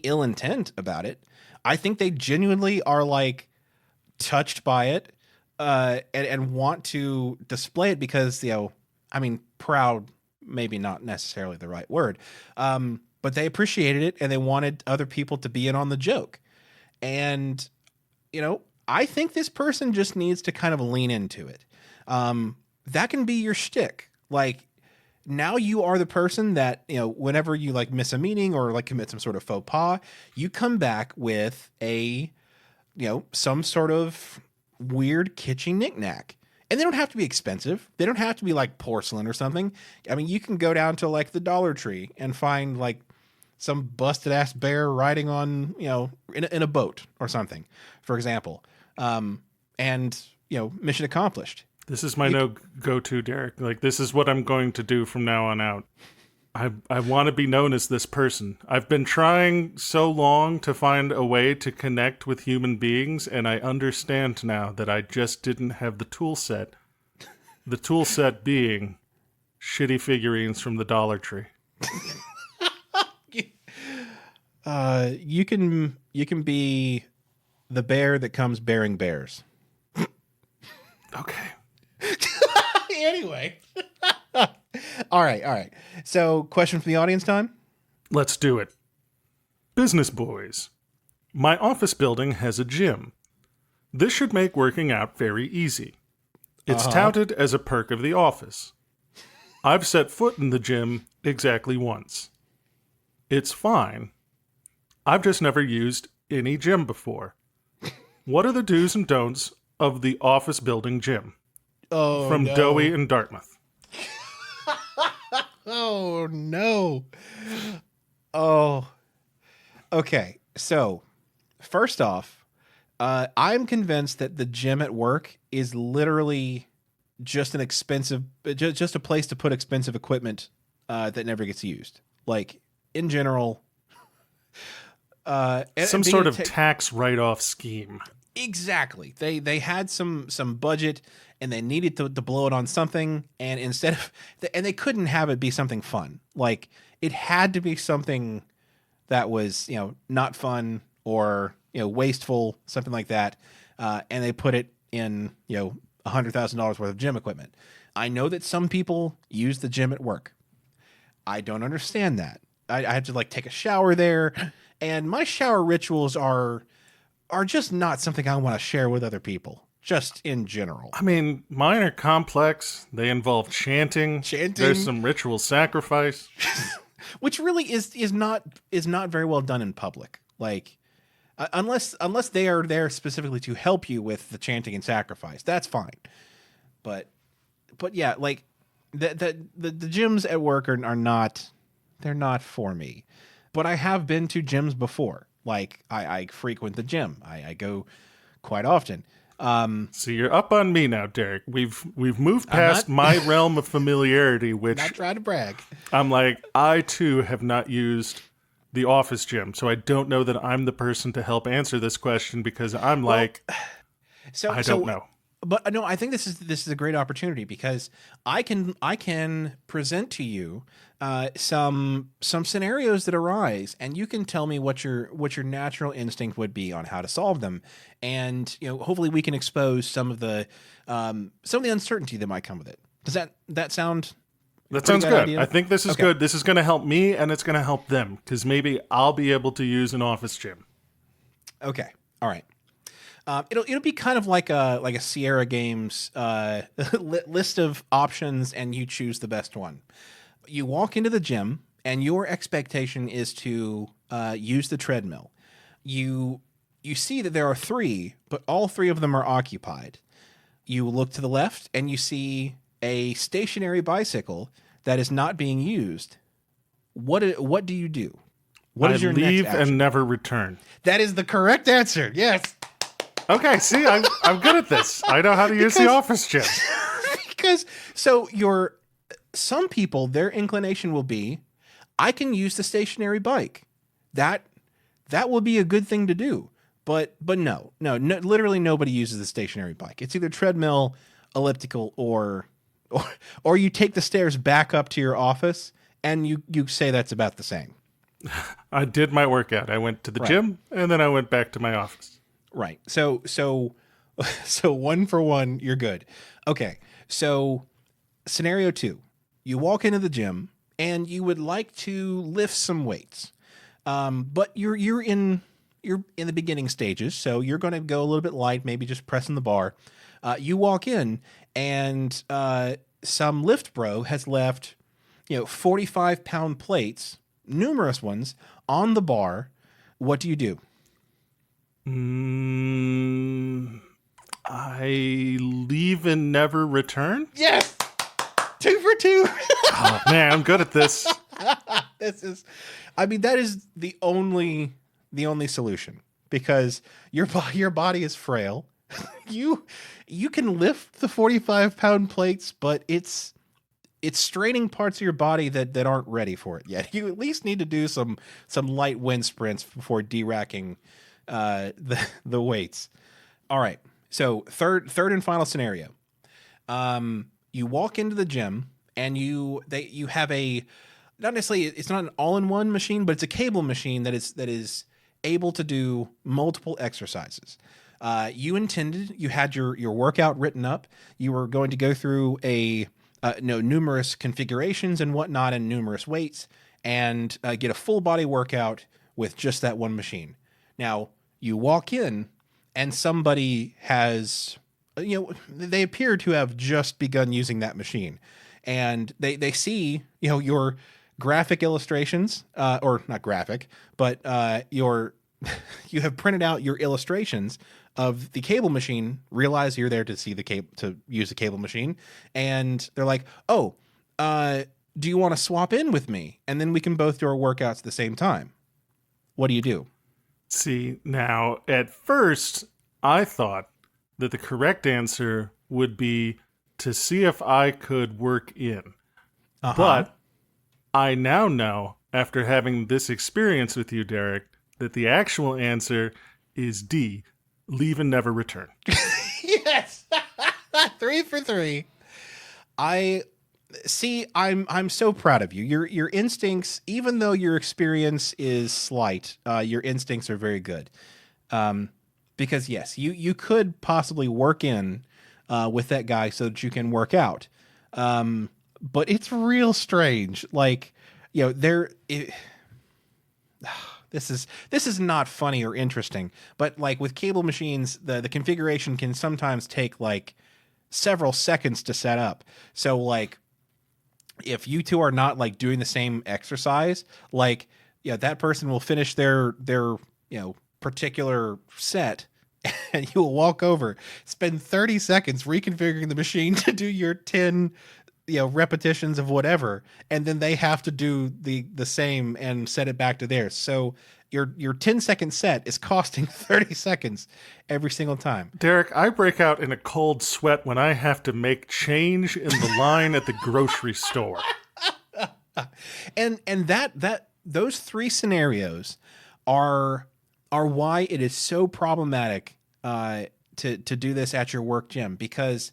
ill intent about it. I think they genuinely are like touched by it, and want to display it because, I mean, proud, maybe not necessarily the right word, but they appreciated it and they wanted other people to be in on the joke. And, I think this person just needs to kind of lean into it. That can be your shtick. Like, now you are the person that, whenever you like miss a meeting or like commit some sort of faux pas, you come back with some sort of weird kitschy knickknack. And they don't have to be expensive. They don't have to be like porcelain or something. I mean, you can go down to like the Dollar Tree and find like some busted ass bear riding on, in a boat or something, for example. And mission accomplished. This is my go-to, Derek. Like, this is what I'm going to do from now on out. I want to be known as this person. I've been trying so long to find a way to connect with human beings, and I understand now that I just didn't have the tool set. The tool set being shitty figurines from the Dollar Tree. You can be the bear that comes bearing bears. Okay. Anyway. All right. So, question from the audience time? Let's do it. Business boys. My office building has a gym. This should make working out very easy. It's touted as a perk of the office. I've set foot in the gym exactly once. It's fine. I've just never used any gym before. What are the do's and don'ts of the office building gym? From no. Dowie in Dartmouth. Oh, no. Oh. Okay, so first off, I'm convinced that the gym at work is literally just an expensive, just a place to put expensive equipment that never gets used. Like, in general. Some sort of tax write-off scheme. Exactly. They had some budget and they needed to blow it on something, and and they couldn't have it be something fun. Like, it had to be something that was, not fun or, wasteful, something like that. And they put it in, $100,000 worth of gym equipment. I know that some people use the gym at work. I don't understand that. I have to like take a shower there, and my shower rituals are just not something I want to share with other people, just in general. I mean, mine are complex. They involve chanting. There's some ritual sacrifice. Which really is not very well done in public. Like, unless they are there specifically to help you with the chanting and sacrifice, that's fine. But yeah, like the gyms at work are not, they're not for me. But I have been to gyms before. Like, I frequent the gym. I go quite often. So you're up on me now, Derek. We've moved past my realm of familiarity, which not trying to brag. I'm like, I too have not used the office gym, so I don't know that I'm the person to help answer this question because I'm I don't know. But no, I think this is a great opportunity because I can present to you some scenarios that arise, and you can tell me what your natural instinct would be on how to solve them, and hopefully we can expose some of the uncertainty that might come with it. Does that sound? That sounds good. Idea? I think this is good. This is going to help me, and it's going to help them because maybe I'll be able to use an office gym. Okay. All right. It'll be kind of like a Sierra Games list of options, and you choose the best one. You walk into the gym, and your expectation is to use the treadmill. You see that there are 3, but all 3 of them are occupied. You look to the left, and you see a stationary bicycle that is not being used. What do you do? What is your next leave action? and never return. That is the correct answer. Yes. Okay, see, I'm good at this. I know how to use the office gym. Because some people, their inclination will be, I can use the stationary bike. That will be a good thing to do. But no, literally nobody uses the stationary bike. It's either treadmill, elliptical, or you take the stairs back up to your office and you say that's about the same. I did my workout. I went to the gym and then I went back to my office. Right. So 1 for 1, you're good. Okay. So scenario 2, you walk into the gym and you would like to lift some weights. But you're in the beginning stages, so you're going to go a little bit light, maybe just pressing the bar. You walk in and some lift bro has left, 45-pound plates, numerous ones, on the bar. What do you do? I leave and never return? Yes! 2 for 2. Oh, man, I'm good at this. That is the only solution, because your body is frail. You can lift the 45-pound plates, but it's straining parts of your body that aren't ready for it yet. You at least need to do some light wind sprints before de-racking the weights. All right. So third and final scenario. You walk into the gym and you have not necessarily, it's not an all-in-one machine, but it's a cable machine that is able to do multiple exercises. You had your workout written up. You were going to go through numerous configurations and whatnot, and numerous weights, and get a full body workout with just that one machine. Now you walk in and somebody has, they appear to have just begun using that machine, and they see, your graphic illustrations, or not graphic, but you have printed out your illustrations of the cable machine, realize you're there to see to use the cable machine. And they're like, oh, do you want to swap in with me? And then we can both do our workouts at the same time. What do you do? See, now, at first, I thought that the correct answer would be to see if I could work in. Uh-huh. But I now know, after having this experience with you, Derek, that the actual answer is D, leave and never return. Yes. 3 for 3. I'm so proud of you. Your instincts, even though your experience is slight, your instincts are very good. Because yes, you could possibly work in with that guy so that you can work out. But it's real strange. Like, this is not funny or interesting, but like with cable machines, the configuration can sometimes take like several seconds to set up. So like, if you two are not like doing the same exercise, like, that person will finish their particular set, and you will walk over, spend 30 seconds reconfiguring the machine to do your 10 repetitions of whatever, and then they have to do the same and set it back to theirs. So your 10-second set is costing 30 seconds every single time. Derek, I break out in a cold sweat when I have to make change in the line at the grocery store. And those 3 scenarios are why it is so problematic to do this at your work gym, because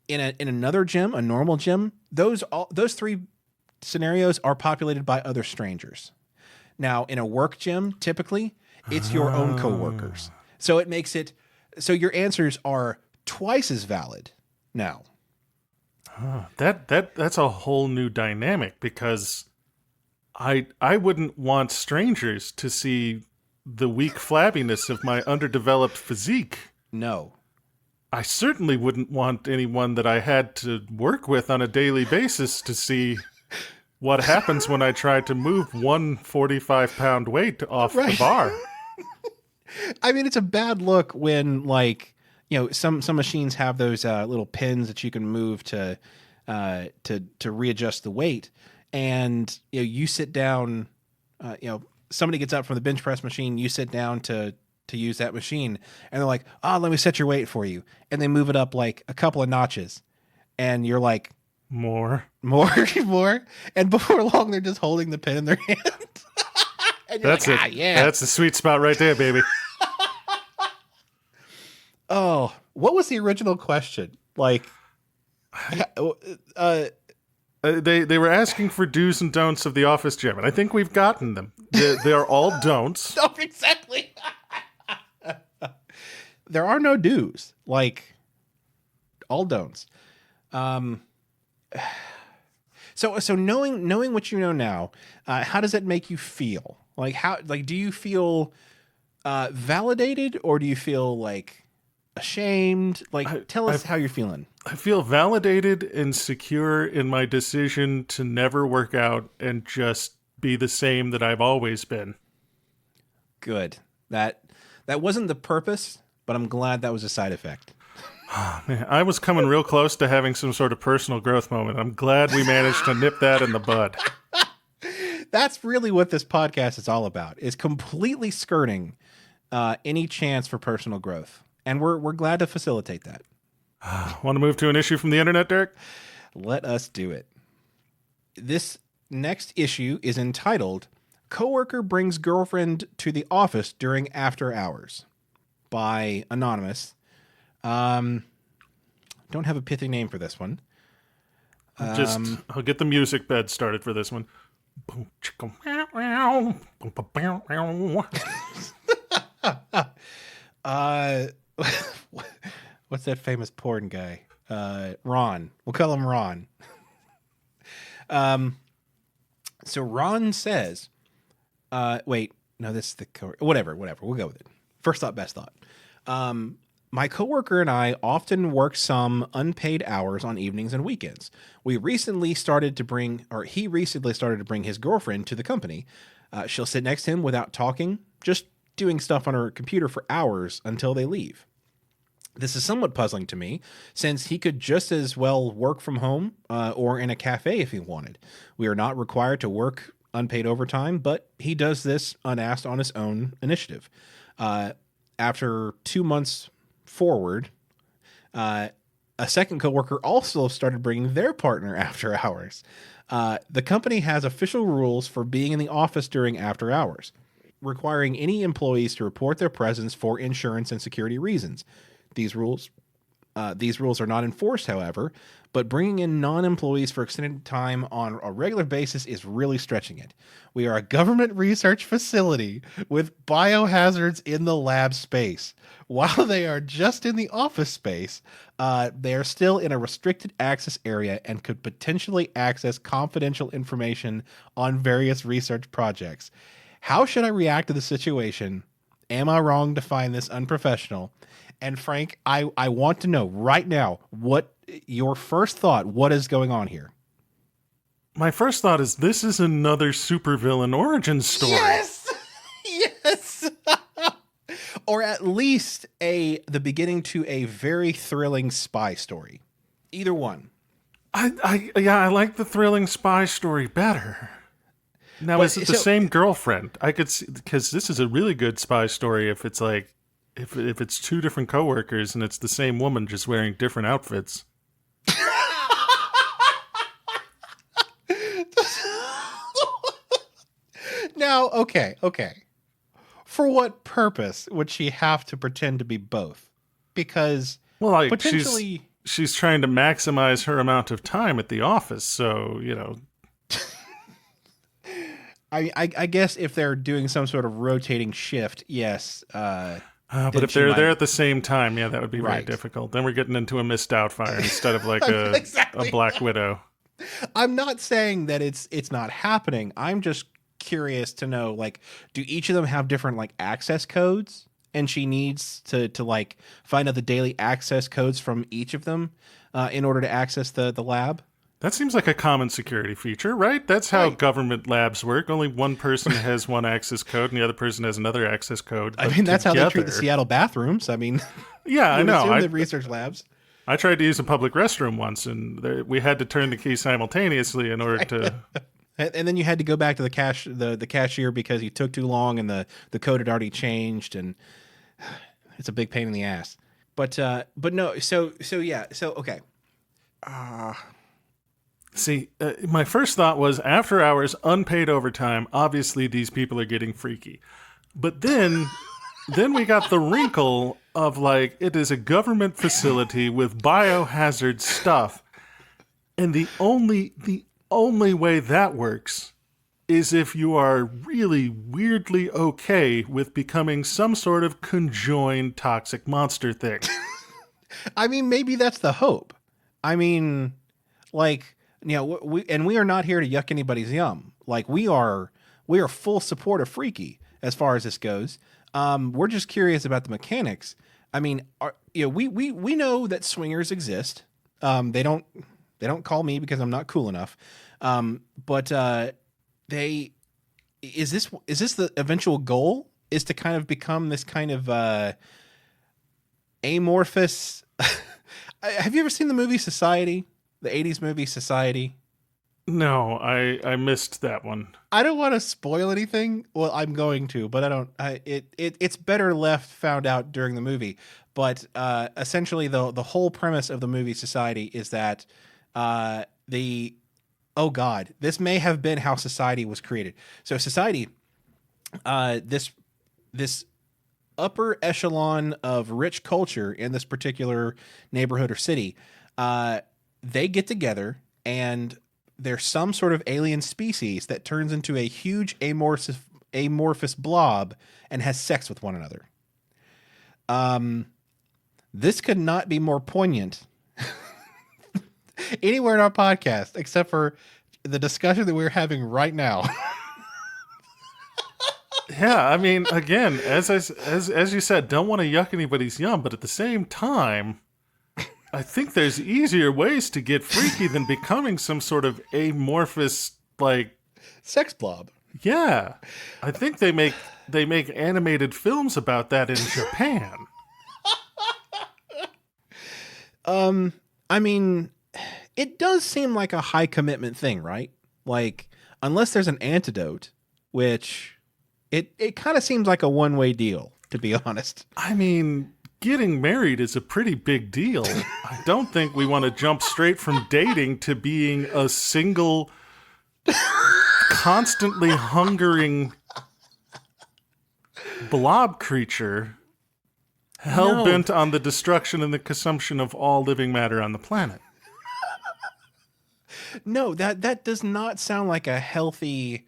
in another gym, a normal gym, those 3 scenarios are populated by other strangers. Now, in a work gym, typically, it's your own coworkers. So it makes it so your answers are twice as valid now. That's a whole new dynamic, because I wouldn't want strangers to see the weak flabbiness of my underdeveloped physique. No. I certainly wouldn't want anyone that I had to work with on a daily basis to see what happens when I try to move one 45-pound weight off the bar. I mean, it's a bad look when, like, some machines have those little pins that you can move to readjust the weight, and you sit down. Somebody gets up from the bench press machine. You sit down to to use that machine. And they're like, oh, let me set your weight for you. And they move it up like a couple of notches. And you're like, More. And before long, they're just holding the pen in their hand. And That's like, it. Yeah. That's the sweet spot right there, baby. Oh, what was the original question? Like, They were asking for do's and don'ts of the office gym, and I think we've gotten them. They're all don'ts. no, exactly. There are no do's, like all don'ts. So knowing what you know now, how does that make you feel? Like do you feel validated, or do you feel like ashamed? Like, tell us how you're feeling. I feel validated and secure in my decision to never work out and just be the same that I've always been. Good. That wasn't the purpose, but I'm glad that was a side effect. Man, I was coming real close to having some sort of personal growth moment. I'm glad we managed to nip that in the bud. That's really what this podcast is all about, is completely skirting any chance for personal growth. And we're glad to facilitate that. Want to move to an issue from the internet, Derek? Let us do it. This next issue is entitled, Coworker Brings Girlfriend to the Office During After Hours, by Anonymous. Don't have a pithy name for this one. I'll get the music bed started for this one. Boom, chicka, meow, meow, boom, ba, meow, meow. What's that famous porn guy? Ron. We'll call him Ron. So Ron says, wait, no, this is the whatever. We'll go with it. First thought, best thought. My coworker and I often work some unpaid hours on evenings and weekends. He recently started to bring his girlfriend to the company. She'll sit next to him without talking, just doing stuff on her computer for hours until they leave. This is somewhat puzzling to me, since he could just as well work from home or in a cafe if he wanted. We are not required to work unpaid overtime, but he does this unasked on his own initiative. After 2 months forward, a second coworker also started bringing their partner after hours. The company has official rules for being in the office during after hours, requiring any employees to report their presence for insurance and security reasons. These rules are not enforced, however, but bringing in non-employees for extended time on a regular basis is really stretching it. We are a government research facility with biohazards in the lab space. While they are just in the office space, they are still in a restricted access area and could potentially access confidential information on various research projects. How should I react to the situation? Am I wrong to find this unprofessional? And Frank, I want to know right now what your first thought, what is going on here? My first thought is this is another supervillain origin story. Yes! Yes! Or at least the beginning to a very thrilling spy story. Either one. I like the thrilling spy story better. Now, But- is it the same girlfriend? I could see, because this is a really good spy story if it's like, if it's two different coworkers and it's the same woman just wearing different outfits. Now, okay. For what purpose would she have to pretend to be both? Because Well, like potentially she's trying to maximize her amount of time at the office, so, you know. I guess if they're doing some sort of rotating shift, yes. But if they're there at the same time, yeah, that would be very Right. difficult. Then we're getting into a Miss Doubtfire instead of like Exactly. a Black Widow. I'm not saying that it's not happening. I'm just curious to know, like, do each of them have different like access codes? And she needs to like find out the daily access codes from each of them in order to access the lab. That seems like a common security feature, right? That's how Right. government labs work. Only one person has one access code and the other person has another access code. I but mean, that's how they treat the together- Seattle bathrooms. I mean, Yeah, I you would know. assume the research labs. I tried to use a public restroom once, and we had to turn the key simultaneously in order to. And then you had to go back to the cashier because you took too long and the code had already changed. And It's a big pain in the ass. But no. So yeah. So okay. See, my first thought was after hours, unpaid overtime. Obviously, these people are getting freaky. But then we got the wrinkle of like it is a government facility with biohazard stuff, and the only way that works is if you are really weirdly okay with becoming some sort of conjoined toxic monster thing. I mean, maybe that's the hope. I mean, like, you know, we are not here to yuck anybody's yum. Like we are full support of Freaky as far as this goes. We're just curious about the mechanics. I mean, we know that swingers exist. They don't call me because I'm not cool enough. But is this the eventual goal? Is to kind of become this kind of amorphous. Have you ever seen the movie Society? The 80s movie Society? No, I missed that one. I don't want to spoil anything. Well, I'm going to, but I don't. It's better left found out during the movie. But essentially, the whole premise of the movie Society is that oh God, this may have been how society was created. So Society, this upper echelon of rich culture in this particular neighborhood or city, they get together and there's some sort of alien species that turns into a huge amorphous blob and has sex with one another. This could not be more poignant anywhere in our podcast except for the discussion that we're having right now. Yeah, I mean, again, as you said, don't want to yuck anybody's yum, but at the same time, I think there's easier ways to get freaky than becoming some sort of amorphous, like, sex blob. Yeah, I think they make animated films about that in Japan. I mean, it does seem like a high commitment thing, right? Like, unless there's an antidote, which it kind of seems like a one-way deal, to be honest. I mean, getting married is a pretty big deal. I don't think we want to jump straight from dating to being a single, constantly hungering blob creature hell-bent on the destruction and the consumption of all living matter on the planet. No, that does not sound like a healthy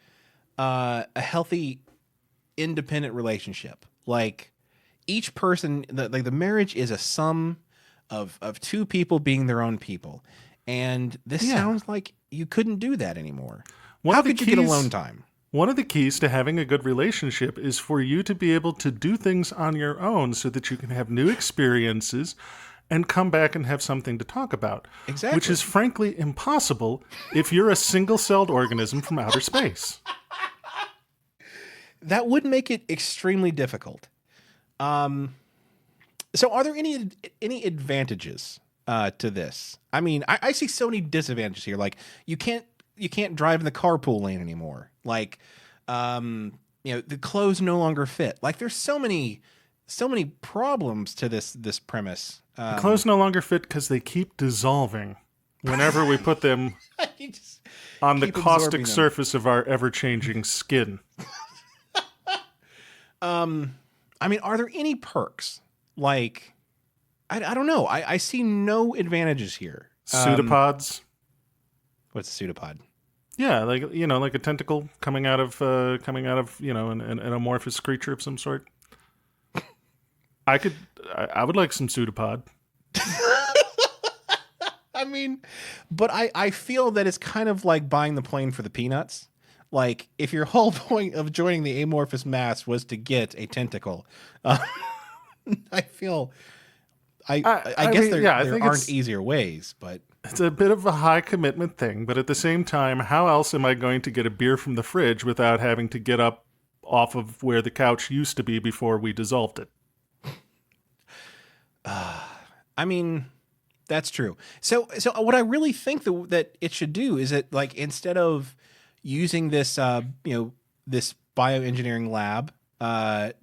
independent relationship. Like each person, like the marriage is a sum of two people being their own people, and this sounds like you couldn't do that anymore. How could you get alone time? One of the keys to having a good relationship is for you to be able to do things on your own so that you can have new experiences and come back and have something to talk about. Exactly. Which is frankly impossible if you're a single-celled organism from outer space. That would make it extremely difficult. So are there any advantages to this? I mean, I see so many disadvantages here. Like you can't drive in the carpool lane anymore. Like, the clothes no longer fit. Like there's so many problems to this premise. The clothes no longer fit because they keep dissolving whenever we put them on the caustic surface of our ever-changing skin. I mean, are there any perks? Like, I don't know. I see no advantages here. Pseudopods. What's a pseudopod? Yeah, like like a tentacle coming out of an amorphous creature of some sort. I would like some pseudopod. I mean, but I feel that it's kind of like buying the plane for the peanuts. Like, if your whole point of joining the amorphous mass was to get a tentacle, I feel, I guess there aren't easier ways, but it's a bit of a high commitment thing. But at the same time, how else am I going to get a beer from the fridge without having to get up off of where the couch used to be before we dissolved it? I mean, that's true. So what I really think that it should do is that, like, instead of using this, this bioengineering lab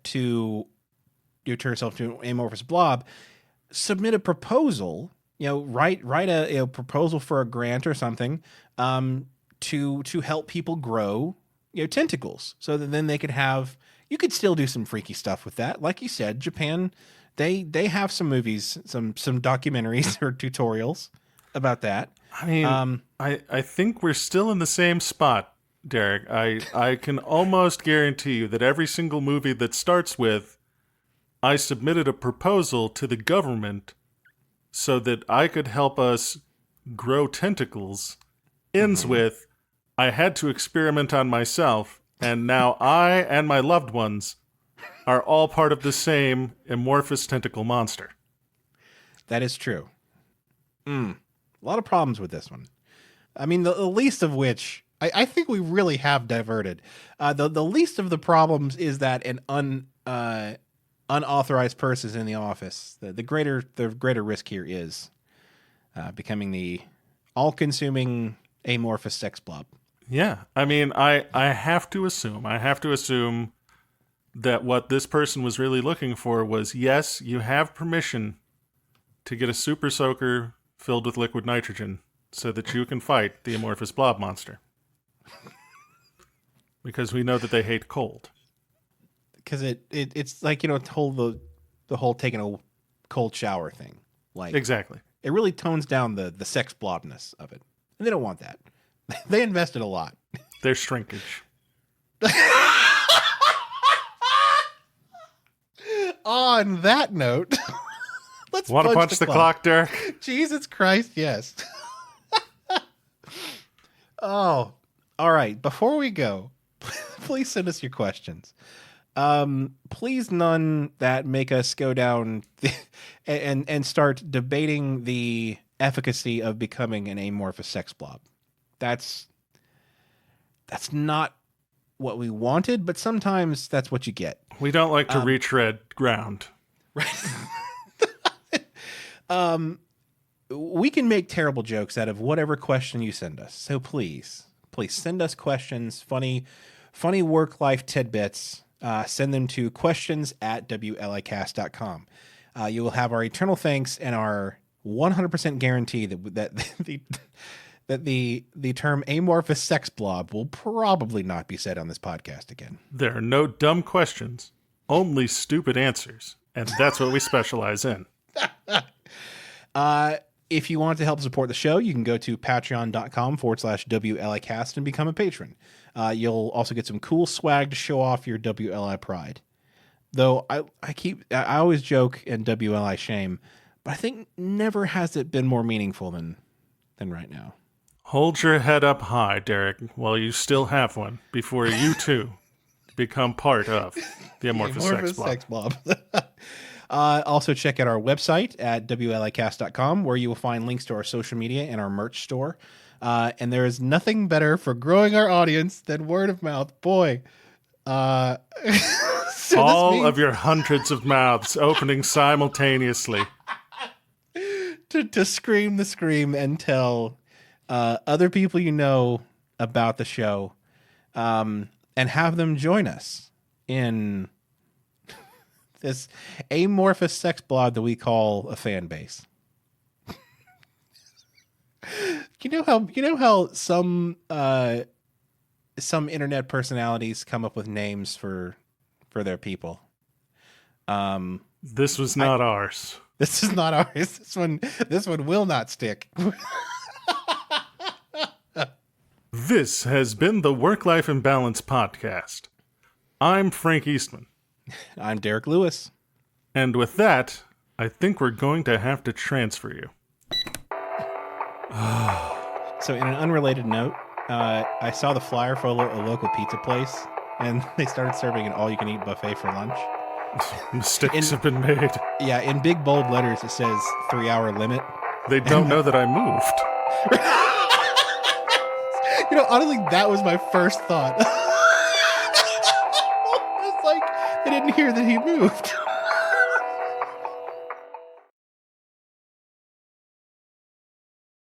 to you turn yourself to an amorphous blob, submit a proposal, write a proposal for a grant or something, to help people grow, tentacles, so that then they could have, you could still do some freaky stuff with that. Like you said, Japan, they have some movies, some documentaries or tutorials about that. I mean, I think we're still in the same spot, Derek. I can almost guarantee you that every single movie that starts with, I submitted a proposal to the government so that I could help us grow tentacles, ends with, I had to experiment on myself, and now I and my loved ones are all part of the same amorphous tentacle monster. That is true. A lot of problems with this one. I mean, the least of which, I think we really have diverted. The least of the problems is that an unauthorized person is in the office. The greater risk here is becoming the all-consuming amorphous sex blob. Yeah, I mean, I have to assume that what this person was really looking for was, yes, you have permission to get a super soaker filled with liquid nitrogen so that you can fight the amorphous blob monster. Because we know that they hate cold. Because it's like, the whole taking a cold shower thing. Like, exactly. It really tones down the sex blobness of it. And they don't want that. They invested a lot. Their shrinkage. On that note, let's want to punch the clock, Derek? Jesus Christ, yes. Oh, all right. Before we go, please send us your questions. Please none that make us go down and start debating the efficacy of becoming an amorphous sex blob. That's not what we wanted, but sometimes that's what you get. We don't like to retread ground. Right. We can make terrible jokes out of whatever question you send us. So please send us questions, funny work-life tidbits. Send them to questions@WLIcast.com. You will have our eternal thanks and our 100% guarantee that the term amorphous sex blob will probably not be said on this podcast again. There are no dumb questions, only stupid answers, and that's what we specialize in. If you want to help support the show, you can go to patreon.com/WLIcast and become a patron. You'll also get some cool swag to show off your WLI pride. Though I always joke and WLI shame, but I think never has it been more meaningful than right now. Hold your head up high, Derek, while you still have one, before you too become part of the amorphous sex blob. Also, check out our website at WLIcast.com, where you will find links to our social media and our merch store. And there is nothing better for growing our audience than word of mouth. Boy. All of your hundreds of mouths opening simultaneously. To scream the scream and tell other people you know about the show, and have them join us in this amorphous sex blob that we call a fan base. You know how some internet personalities come up with names for their people. This was not ours. This is not ours. This one will not stick. This has been the Work-Life Imbalance Podcast. I'm Frank Eastman. I'm Derek Lewis. And with that, I think we're going to have to transfer you. So in an unrelated note, I saw the flyer for a local pizza place, and they started serving an all-you-can-eat buffet for lunch. Mistakes have been made. Yeah, in big bold letters it says 3-hour limit. They don't know that I moved. Honestly, that was my first thought. It's like, they didn't hear that he moved.